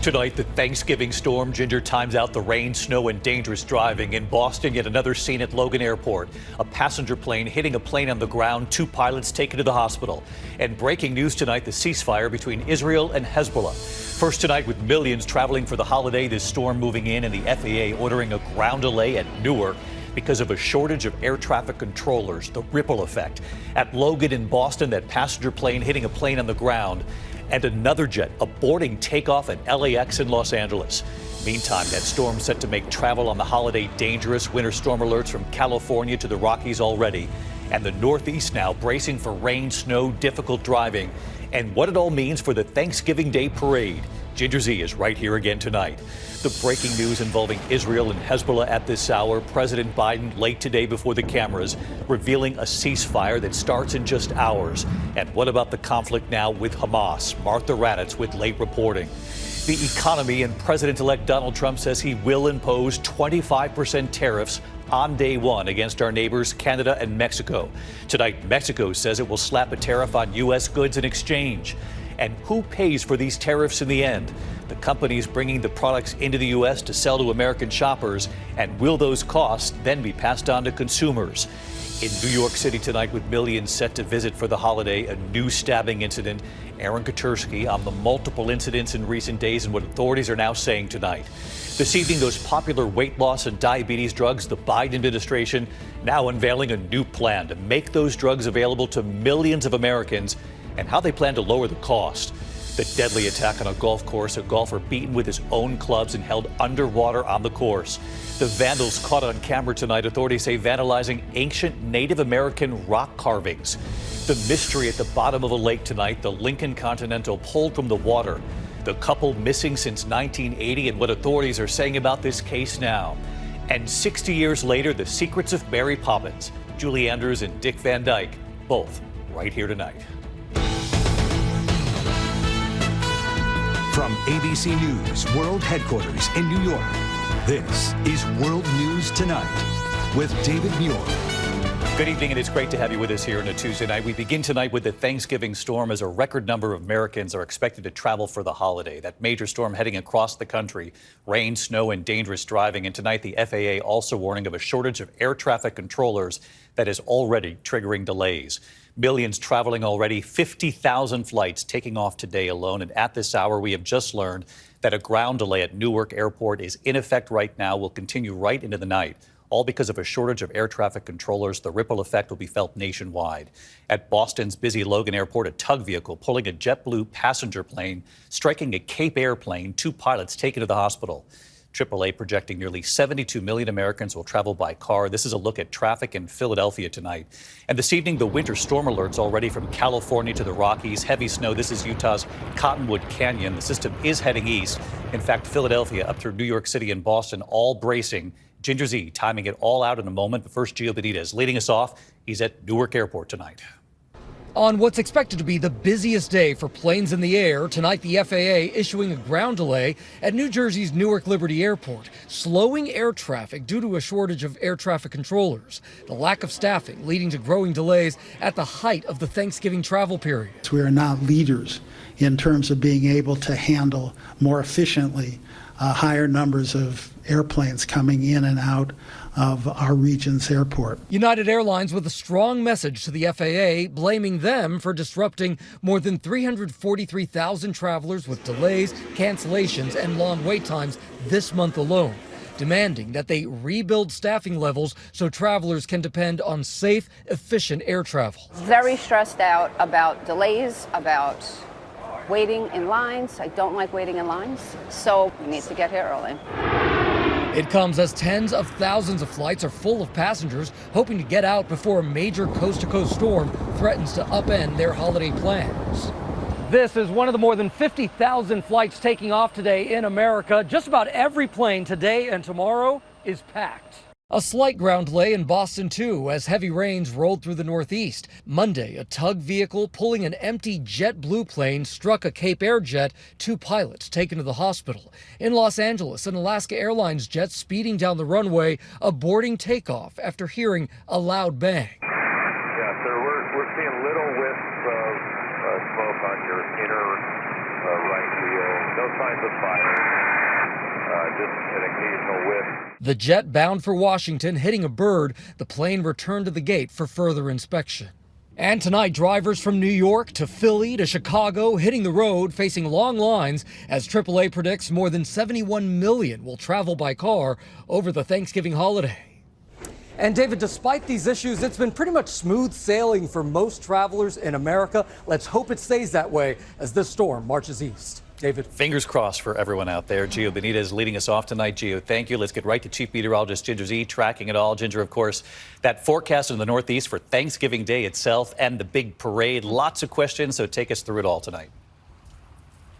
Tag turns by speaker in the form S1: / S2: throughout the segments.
S1: Tonight, the Thanksgiving storm. Ginger times out the rain, snow, and dangerous driving. In Boston, yet another scene at Logan Airport. A passenger plane hitting a plane on the ground. 2 pilots taken to the hospital. And breaking news tonight, the ceasefire between Israel and Hezbollah. First tonight, with millions traveling for the holiday, this storm moving in and the FAA ordering a ground delay at Newark because of a shortage of air traffic controllers. The ripple effect. At Logan in Boston, that passenger plane hitting a plane on the ground. And another jet aborting takeoff at LAX in Los Angeles. Meantime, that storm set to make travel on the holiday dangerous. Winter storm alerts from California to the Rockies already. And the Northeast now bracing for rain, snow, difficult driving. And what it all means for the Thanksgiving Day parade. Ginger Zee is right here again tonight. The breaking news involving Israel and Hezbollah at this hour. President Biden late today before the cameras, revealing a ceasefire that starts in just hours. And what about the conflict now with Hamas? Martha Raddatz with late reporting. The economy, and President-elect Donald Trump says he will impose 25% tariffs on day one against our neighbors, Canada and Mexico. Tonight, Mexico says it will slap a tariff on U.S. goods in exchange. And who pays for these tariffs in the end? The companies bringing the products into the U.S. to sell to American shoppers. And will those costs then be passed on to consumers? In New York City tonight, with millions set to visit for the holiday, a new stabbing incident. Aaron Katersky on the multiple incidents in recent days and what authorities are now saying tonight. This evening, those popular weight loss and diabetes drugs, the Biden administration now unveiling a new plan to make those drugs available to millions of Americans, and how they plan to lower the cost. The deadly attack on a golf course, a golfer beaten with his own clubs and held underwater on the course. The vandals caught on camera tonight, authorities say vandalizing ancient Native American rock carvings. The mystery at the bottom of a lake tonight, the Lincoln Continental pulled from the water. The couple missing since 1980 and what authorities are saying about this case now. And 60 years later, the secrets of Mary Poppins. Julie Andrews and Dick Van Dyke, both right here tonight.
S2: From ABC News World Headquarters in New York, this is World News Tonight with David Muir.
S1: Good evening, and it's great to have you with us here on a Tuesday night. We begin tonight with the Thanksgiving storm as a record number of Americans are expected to travel for the holiday. That major storm heading across the country, rain, snow, and dangerous driving. And tonight, the FAA also warning of a shortage of air traffic controllers that is already triggering delays. Millions traveling already, 50,000 flights taking off today alone. And at this hour, we have just learned that a ground delay at Newark Airport is in effect right now, will continue right into the night. All because of a shortage of air traffic controllers. The ripple effect will be felt nationwide. At Boston's busy Logan Airport, a tug vehicle pulling a JetBlue passenger plane, striking a Cape airplane, 2 pilots taken to the hospital. AAA projecting nearly 72 million Americans will travel by car. This is a look at traffic in Philadelphia tonight. And this evening, the winter storm alerts already from California to the Rockies. Heavy snow. This is Utah's Cottonwood Canyon. The system is heading east. In fact, Philadelphia up through New York City and Boston, all bracing. Ginger Zee timing it all out in a moment. But first, Gio Benitez leading us off. He's at Newark Airport tonight.
S3: On what's expected to be the busiest day for planes in the air, tonight the FAA issuing a ground delay at New Jersey's Newark Liberty Airport, slowing air traffic due to a shortage of air traffic controllers. The lack of staffing leading to growing delays at the height of the Thanksgiving travel period.
S4: We are not leaders in terms of being able to handle more efficiently higher numbers of airplanes coming in and out of our region's airport.
S3: United Airlines with a strong message to the FAA, blaming them for disrupting more than 343,000 travelers with delays, cancellations, and long wait times this month alone, demanding that they rebuild staffing levels so travelers can depend on safe, efficient air travel.
S5: Very stressed out about delays, about waiting in lines. I don't like waiting in lines, so we need to get here early.
S3: It comes as tens of thousands of flights are full of passengers hoping to get out before a major coast-to-coast storm threatens to upend their holiday plans. This is one of the more than 50,000 flights taking off today in America. Just about every plane today and tomorrow is packed. A slight ground delay in Boston, too, as heavy rains rolled through the Northeast. Monday, a tug vehicle pulling an empty JetBlue plane struck a Cape Air jet, 2 pilots taken to the hospital. In Los Angeles, an Alaska Airlines jet speeding down the runway, aborting takeoff after hearing a loud bang.
S6: Yeah, sir, we're seeing little wisps of smoke on your inner right wheel. No signs of fire. Just an occasional whiff.
S3: The jet bound for Washington hitting a bird, the plane returned to the gate for further inspection. And tonight, drivers from New York to Philly to Chicago hitting the road, facing long lines as AAA predicts more than 71 million will travel by car over the Thanksgiving holiday. And David, despite these issues, it's been pretty much smooth sailing for most travelers in America. Let's hope it stays that way as this storm marches east. David.
S1: Fingers crossed for everyone out there. Gio Benitez leading us off tonight. Gio, thank you. Let's get right to Chief Meteorologist Ginger Zee tracking it all. Ginger, of course, that forecast in the Northeast for Thanksgiving Day itself and the big parade. Lots of questions, so take us through it all tonight.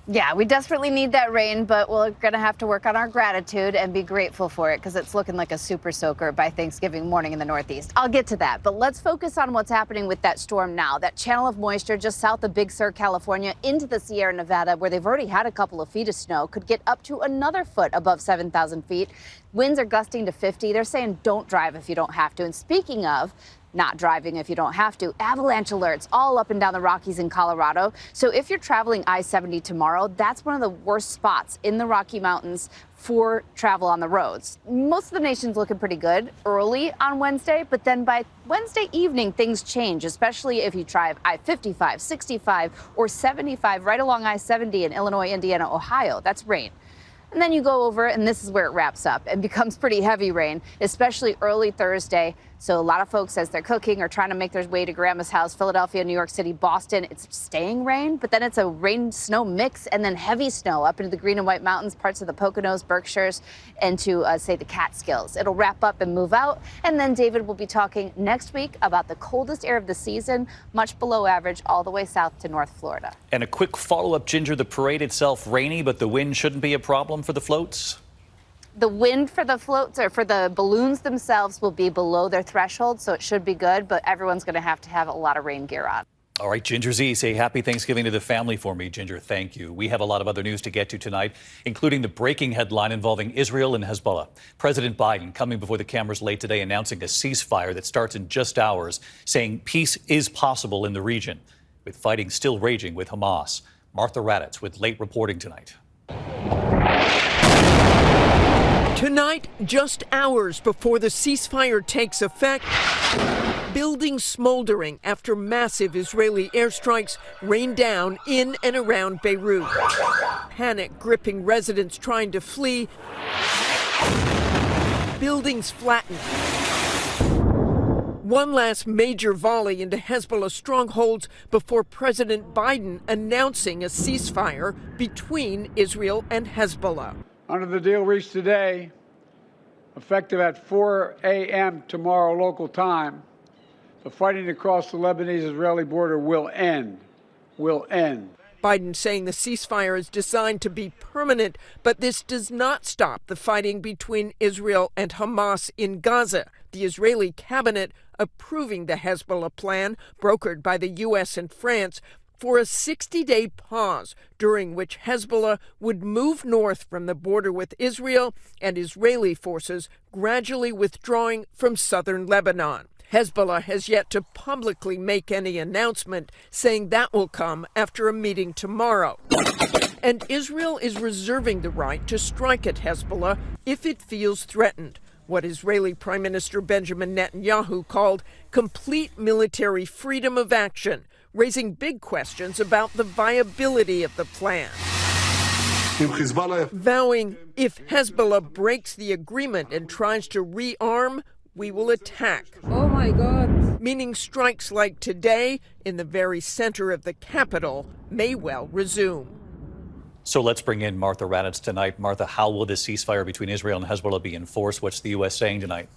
S7: Yeah, we desperately need that rain, but we're going to have to work on our gratitude and be grateful for it because it's looking like a super soaker by Thanksgiving morning in the Northeast. I'll get to that, but let's focus on what's happening with that storm now. That channel of moisture just south of Big Sur, California, into the Sierra Nevada, where they've already had a couple of feet of snow, could get up to another foot above 7,000 feet. Winds are gusting to 50. They're saying don't drive if you don't have to. And speaking of not driving if you don't have to, avalanche alerts all up and down the Rockies in Colorado. So if you're traveling I-70 tomorrow, that's one of the worst spots in the Rocky Mountains for travel on the roads. Most of the nation's looking pretty good early on Wednesday, but then by Wednesday evening, things change, especially if you drive I-55, 65, or 75 right along I-70 in Illinois, Indiana, Ohio. That's rain. And then you go over, and this is where it wraps up and becomes pretty heavy rain, especially early Thursday. So a lot of folks, as they're cooking or trying to make their way to grandma's house, Philadelphia, New York City, Boston, it's staying rain, but then it's a rain-snow mix and then heavy snow up into the Green and White Mountains, parts of the Poconos, Berkshires, and to, say, the Catskills. It'll wrap up and move out. And then David will be talking next week about the coldest air of the season, much below average, all the way south to North Florida.
S1: And a quick follow-up, Ginger, the parade itself rainy, but the wind shouldn't be a problem for the floats?
S7: The wind for the floats or for the balloons themselves will be below their threshold, so it should be good, but everyone's going to have a lot of rain gear on.
S1: All right, Ginger Zee, say happy Thanksgiving to the family for me, Ginger. Thank you. We have a lot of other news to get to tonight, including the breaking headline involving Israel and Hezbollah. President Biden coming before the cameras late today announcing a ceasefire that starts in just hours, saying peace is possible in the region, with fighting still raging with Hamas. Martha Raddatz with late reporting tonight.
S8: Tonight, just hours before the ceasefire takes effect, buildings smoldering after massive Israeli airstrikes rain down in and around Beirut. Panic gripping residents trying to flee. Buildings flattened. One last major volley into Hezbollah strongholds before President Biden announcing a ceasefire between Israel and Hezbollah.
S9: Under the deal reached today, effective at 4 a.m. tomorrow local time, the fighting across the Lebanese-Israeli border will end.
S8: Biden saying the ceasefire is designed to be permanent, but this does not stop the fighting between Israel and Hamas in Gaza. The Israeli cabinet approving the Hezbollah plan, brokered by the U.S. and France, for a 60-day pause during which Hezbollah would move north from the border with Israel and Israeli forces gradually withdrawing from southern Lebanon. Hezbollah has yet to publicly make any announcement, saying that will come after a meeting tomorrow. And Israel is reserving the right to strike at Hezbollah if it feels threatened, what Israeli Prime Minister Benjamin Netanyahu called complete military freedom of action, raising big questions about the viability of the plan. Vowing if Hezbollah breaks the agreement and tries to rearm, we will attack.
S10: Oh my God.
S8: Meaning strikes like today in the very center of the capital may well resume.
S1: So let's bring in Martha Raddatz tonight. Martha, how will this ceasefire between Israel and Hezbollah be enforced? What's the U.S. saying tonight?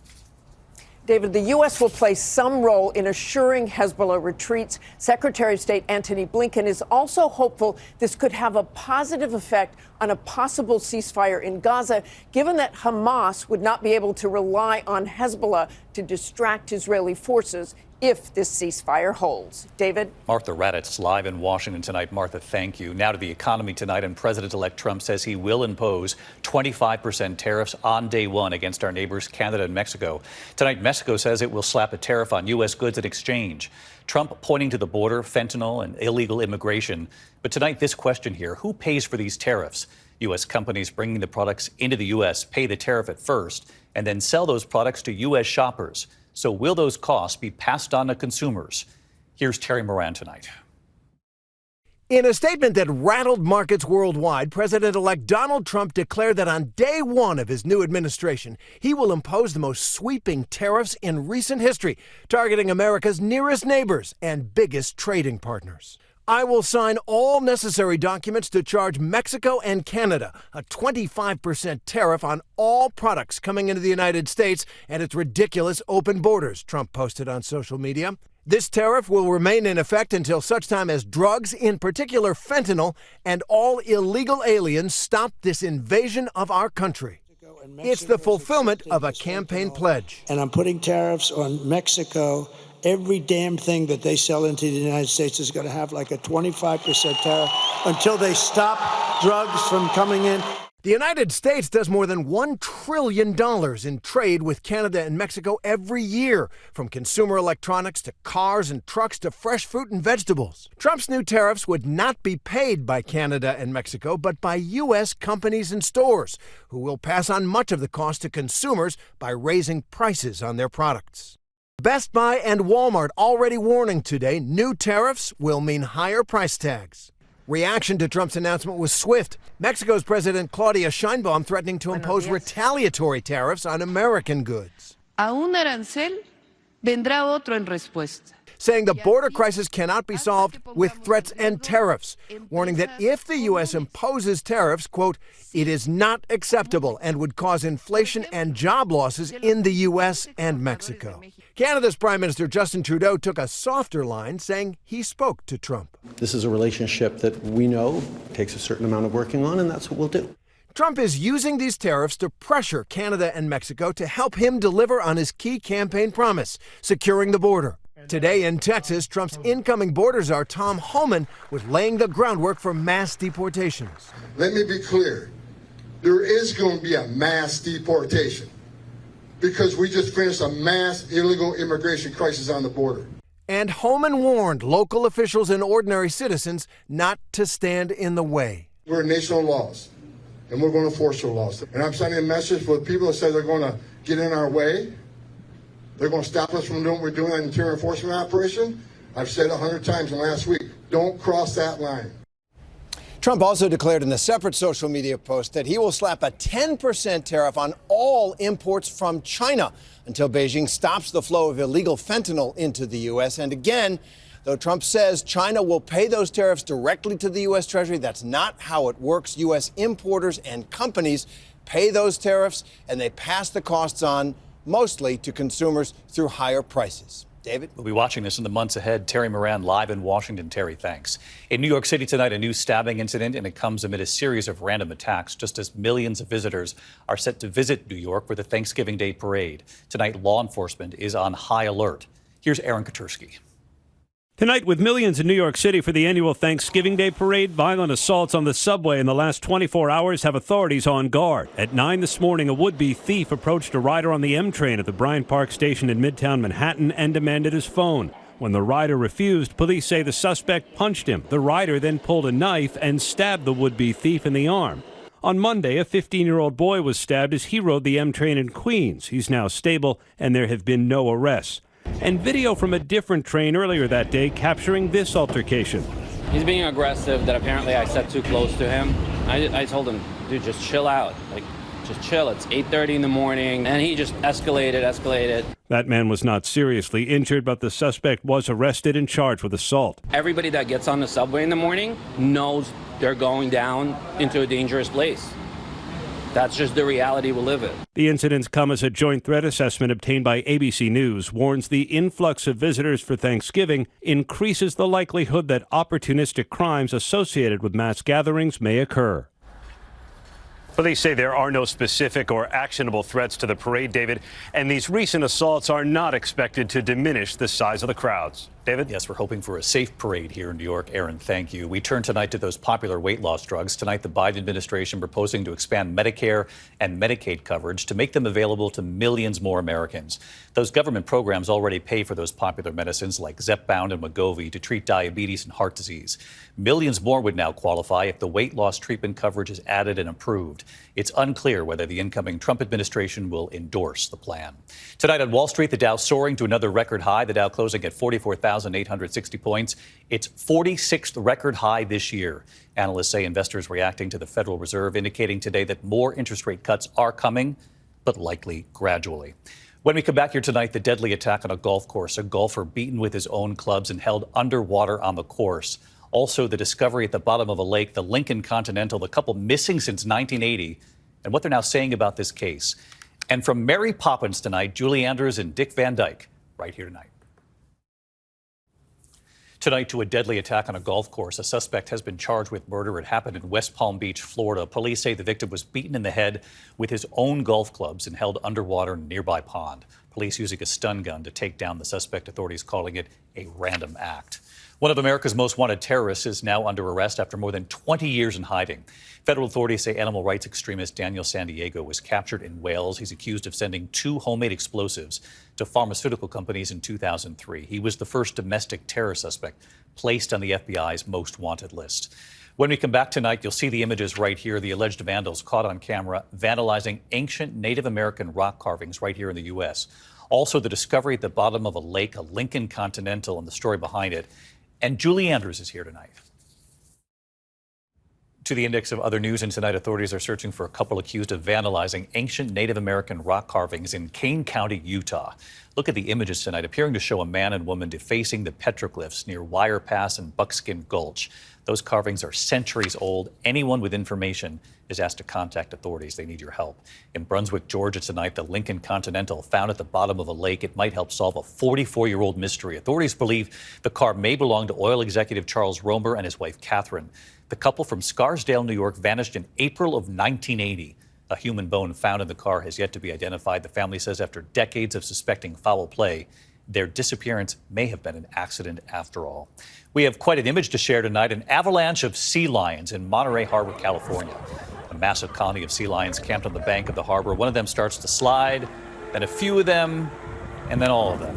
S8: David, the U.S. will play some role in assuring Hezbollah retreats. Secretary of State Antony Blinken is also hopeful this could have a positive effect on a possible ceasefire in Gaza, given that Hamas would not be able to rely on Hezbollah to distract Israeli forces if this ceasefire holds. David?
S1: Martha Raddatz live in Washington tonight. Martha, thank you. Now to the economy tonight, and President-elect Trump says he will impose 25% tariffs on day one against our neighbors Canada and Mexico. Tonight, Mexico says it will slap a tariff on U.S. goods in exchange. Trump pointing to the border, fentanyl, and illegal immigration. But tonight, this question here: who pays for these tariffs? U.S. companies bringing the products into the U.S. pay the tariff at first and then sell those products to U.S. shoppers. So will those costs be passed on to consumers? Here's Terry Moran tonight.
S10: In a statement that rattled markets worldwide, President-elect Donald Trump declared that on day one of his new administration, he will impose the most sweeping tariffs in recent history, targeting America's nearest neighbors and biggest trading partners. I will sign all necessary documents to charge Mexico and Canada a 25% tariff on all products coming into the United States and its ridiculous open borders, Trump posted on social media. This tariff will remain in effect until such time as drugs, in particular fentanyl, and all illegal aliens stop this invasion of our country. It's the fulfillment of a campaign pledge.
S11: And I'm putting tariffs on Mexico. Every damn thing that they sell into the United States is going to have like a 25% tariff until they stop drugs from coming in.
S10: The United States does more than $1 trillion in trade with Canada and Mexico every year, from consumer electronics to cars and trucks to fresh fruit and vegetables. Trump's new tariffs would not be paid by Canada and Mexico, but by U.S. companies and stores, who will pass on much of the cost to consumers by raising prices on their products. Best Buy and Walmart already warning today new tariffs will mean higher price tags. Reaction to Trump's announcement was swift. Mexico's President Claudia Sheinbaum threatening to impose retaliatory tariffs on American goods.
S12: A un arancel vendrá otro en respuesta.
S10: Saying the border crisis cannot be solved with threats and tariffs, warning that if the U.S. imposes tariffs, quote, it is not acceptable and would cause inflation and job losses in the U.S. and Mexico. Canada's Prime Minister Justin Trudeau took a softer line, saying he spoke to Trump.
S13: This is a relationship that we know takes a certain amount of working on, and that's what we'll do.
S10: Trump is using these tariffs to pressure Canada and Mexico to help him deliver on his key campaign promise, securing the border. Today in Texas, Trump's incoming border czar, Tom Homan, was laying the groundwork for mass deportations.
S14: Let me be clear. There is going to be a mass deportation because we just finished a mass illegal immigration crisis on the border.
S10: And Homan warned local officials and ordinary citizens not to stand in the way.
S14: We're a nation of laws, and we're going to enforce our laws. And I'm sending a message for the people that say they're going to get in our way. They're going to stop us from doing what we're doing on the interior enforcement operation. I've said 100 times in the last week, don't cross that line.
S10: Trump also declared in a separate social media post that he will slap a 10% tariff on all imports from China until Beijing stops the flow of illegal fentanyl into the U.S. And again, though Trump says China will pay those tariffs directly to the U.S. Treasury, that's not how it works. U.S. importers and companies pay those tariffs, and they pass the costs on mostly to consumers through higher prices. David?
S1: We'll be watching this in the months ahead. Terry Moran live in Washington. Terry, thanks. In New York City tonight, a new stabbing incident, and it comes amid a series of random attacks, just as millions of visitors are set to visit New York for the Thanksgiving Day parade. Tonight, law enforcement is on high alert. Here's Aaron Katersky.
S15: Tonight, with millions in New York City for the annual Thanksgiving Day parade, violent assaults on the subway in the last 24 hours have authorities on guard. At 9 this morning, a would-be thief approached a rider on the M train at the Bryant Park station in Midtown Manhattan and demanded his phone. When the rider refused, police say the suspect punched him. The rider then pulled a knife and stabbed the would-be thief in the arm. On Monday, a 15-year-old boy was stabbed as he rode the M train in Queens. He's now stable, and there have been no arrests. And video from a different train earlier that day capturing this altercation.
S16: He's being aggressive that apparently I sat too close to him. I told him, dude, just chill out. Like, just chill. It's 8:30 in the morning. And he just escalated.
S15: That man was not seriously injured, but the suspect was arrested and charged with assault.
S16: Everybody that gets on the subway in the morning knows they're going down into a dangerous place. That's just the reality we live in.
S15: The incidents come as a joint threat assessment obtained by ABC News warns the influx of visitors for Thanksgiving increases the likelihood that opportunistic crimes associated with mass gatherings may occur. Police say there are no specific or actionable threats to the parade, David, and these recent assaults are not expected to diminish the size of the crowds. David?
S1: Yes, we're hoping for a safe parade here in New York. Aaron, thank you. We turn tonight to those popular weight loss drugs. Tonight, the Biden administration proposing to expand Medicare and Medicaid coverage to make them available to millions more Americans. Those government programs already pay for those popular medicines like Zepbound and Wegovy to treat diabetes and heart disease. Millions more would now qualify if the weight loss treatment coverage is added and approved. It's unclear whether the incoming Trump administration will endorse the plan. Tonight on Wall Street, the Dow soaring to another record high, the Dow closing at 44,860 points. It's 46th record high this year. Analysts say investors reacting to the Federal Reserve indicating today that more interest rate cuts are coming, but likely gradually. When we come back here tonight, the deadly attack on a golf course, a golfer beaten with his own clubs and held underwater on the course. Also, the discovery at the bottom of a lake, the Lincoln Continental, the couple missing since 1980, and what they're now saying about this case. And from Mary Poppins tonight, Julie Andrews and Dick Van Dyke, right here tonight. Tonight, to a deadly attack on a golf course. A suspect has been charged with murder. It happened in West Palm Beach, Florida. Police say the victim was beaten in the head with his own golf clubs and held underwater in a nearby pond. Police using a stun gun to take down the suspect, authorities calling it a random act. One of America's most wanted terrorists is now under arrest after more than 20 years in hiding. Federal authorities say animal rights extremist Daniel Sandiego was captured in Wales. He's accused of sending 2 homemade explosives to pharmaceutical companies in 2003. He was the first domestic terror suspect placed on the FBI's most wanted list. When we come back tonight, you'll see the images right here. The alleged vandals caught on camera vandalizing ancient Native American rock carvings right here in the U.S. Also, the discovery at the bottom of a lake, a Lincoln Continental, and the story behind it. And Julie Andrews is here tonight. To the index of other news, and tonight authorities are searching for a couple accused of vandalizing ancient Native American rock carvings in Kane County, Utah. Look at the images tonight, appearing to show a man and woman defacing the petroglyphs near Wire Pass and Buckskin Gulch. Those carvings are centuries old. Anyone with information is asked to contact authorities. They need your help. In Brunswick, Georgia tonight, the Lincoln Continental found at the bottom of a lake. It might help solve a 44-year-old mystery. Authorities believe the car may belong to oil executive Charles Romer and his wife, Catherine. The couple from Scarsdale, New York, vanished in April of 1980. A human bone found in the car has yet to be identified. The family says after decades of suspecting foul play, their disappearance may have been an accident after all. We have quite an image to share tonight, an avalanche of sea lions in Monterey Harbor, California. A massive colony of sea lions camped on the bank of the harbor. One of them starts to slide, then a few of them, and then all of them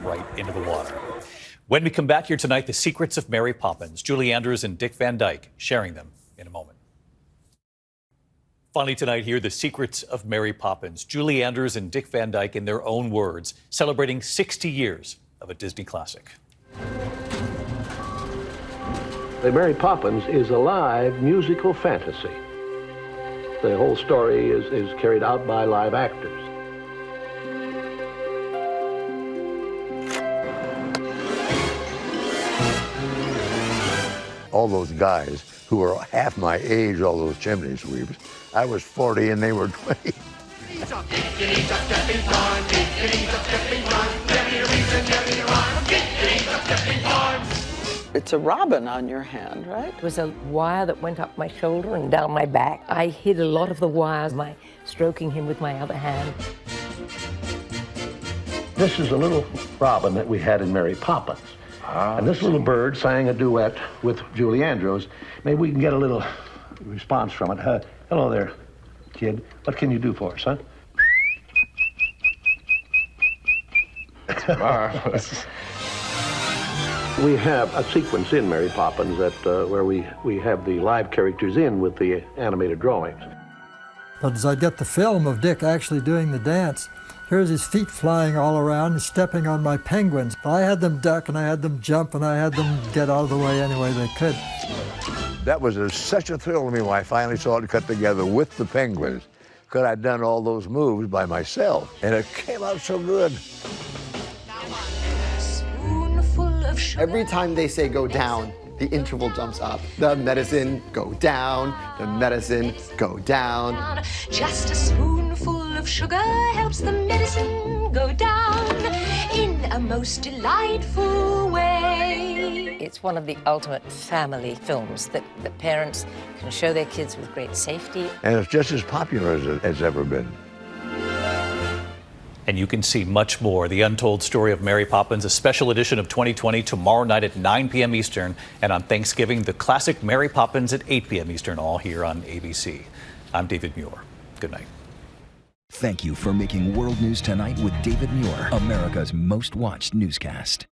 S1: right into the water. When we come back here tonight, the secrets of Mary Poppins. Julie Andrews and Dick Van Dyke sharing them in a moment. Finally tonight here, the secrets of Mary Poppins. Julie Andrews and Dick Van Dyke, in their own words, celebrating 60 years of a Disney classic.
S17: The Mary Poppins is a live musical fantasy. The whole story is carried out by live actors.
S18: All those guys who were half my age, all those chimney sweeps, I was 40 and they were 20.
S19: It's a robin on your hand, right?
S20: It was a wire that went up my shoulder and down my back. I hid a lot of the wires by stroking him with my other hand.
S17: This is a little robin that we had in Mary Poppins. And this little bird sang a duet with Julie Andrews. Maybe we can get a little response from it. Hello there, kid. What can you do for us, huh?
S21: That's marvelous.
S17: We have a sequence in Mary Poppins that where we have the live characters in with the animated drawings.
S22: But as I get the film of Dick actually doing the dance, here's his feet flying all around and stepping on my penguins. I had them duck and I had them jump and I had them get out of the way any way they could.
S18: That was such a thrill to me when I finally saw it cut together with the penguins, because I'd done all those moves by myself, and it came out so good.
S23: Every time they say go down, the interval jumps up. The medicine, go down. The medicine, go down.
S24: Just a spoonful of sugar helps the medicine
S2: go down in a most delightful way.
S20: It's one of the ultimate family films that the parents can show their kids with great safety.
S18: And it's just as popular as it has ever been.
S1: And you can see much more. The Untold Story of Mary Poppins, a special edition of 2020, tomorrow night at 9 p.m. Eastern. And on Thanksgiving, the classic Mary Poppins at 8 p.m. Eastern, all here on ABC. I'm David Muir. Good night.
S4: Thank you for making World News Tonight with David Muir, America's most watched newscast.